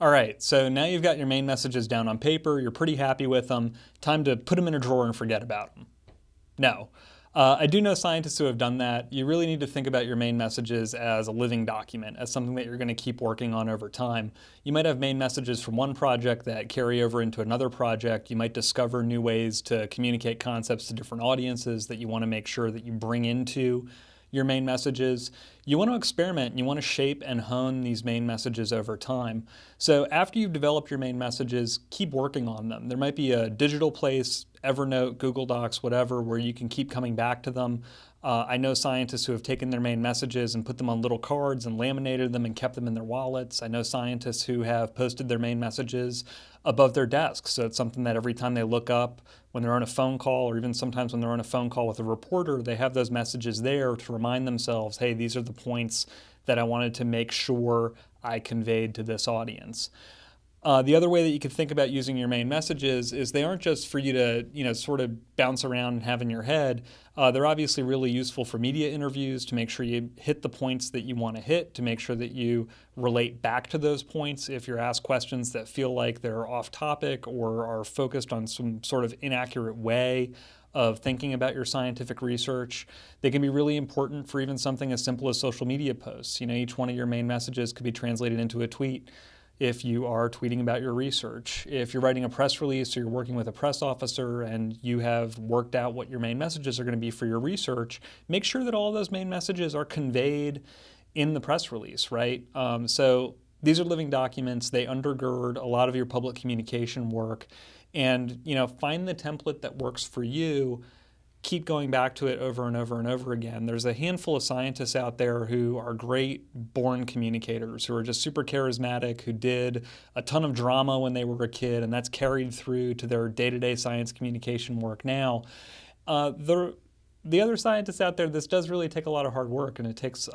All right, so now you've got your main messages down on paper, you're pretty happy with them, time to put them in a drawer and forget about them. No. I do know scientists who have done that. You really need to think about your main messages as a living document, as something that you're going to keep working on over time. You might have main messages from one project that carry over into another project. You might discover new ways to communicate concepts to different audiences that you want to make sure that you bring into your main messages. You want to experiment and you want to shape and hone these main messages over time. So after you've developed your main messages, keep working on them. There might be a digital place, Evernote, Google Docs, whatever, where you can keep coming back to them. I know scientists who have taken their main messages and put them on little cards and laminated them and kept them in their wallets. I know scientists who have posted their main messages above their desks. So it's something that every time they look up, when they're on a phone call, or even sometimes when they're on a phone call with a reporter, they have those messages there to remind themselves, hey, these are the points that I wanted to make sure I conveyed to this audience. The other way that you can think about using your main messages is they aren't just for you to, sort of bounce around and have in your head. They're obviously really useful for media interviews to make sure you hit the points that you want to hit, to make sure that you relate back to those points if you're asked questions that feel like they're off topic or are focused on some sort of inaccurate way of thinking about your scientific research. They can be really important for even something as simple as social media posts. Each one of your main messages could be translated into a tweet if you are tweeting about your research. If you're writing a press release or you're working with a press officer and you have worked out what your main messages are going to be for your research, make sure that all of those main messages are conveyed in the press release, right? So these are living documents. They undergird a lot of your public communication work. And find the template that works for you. Keep going back to it over and over and over again. There's a handful of scientists out there who are great born communicators, who are just super charismatic, who did a ton of drama when they were a kid, and that's carried through to their day-to-day science communication work now. The other scientists out there, this does really take a lot of hard work, and it takes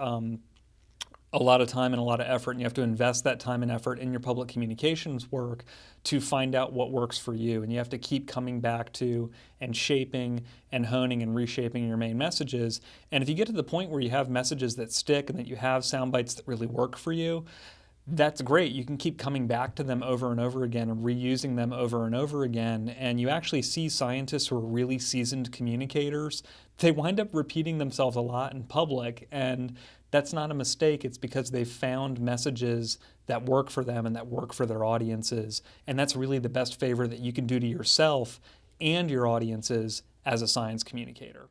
a lot of time and a lot of effort, and you have to invest that time and effort in your public communications work to find out what works for you. And you have to keep coming back to and shaping and honing and reshaping your main messages. And if you get to the point where you have messages that stick and that you have sound bites that really work for you, that's great. You can keep coming back to them over and over again and reusing them over and over again. And you actually see scientists who are really seasoned communicators, they wind up repeating themselves a lot in public. And that's not a mistake. It's because they've found messages that work for them and that work for their audiences. And that's really the best favor that you can do to yourself and your audiences as a science communicator.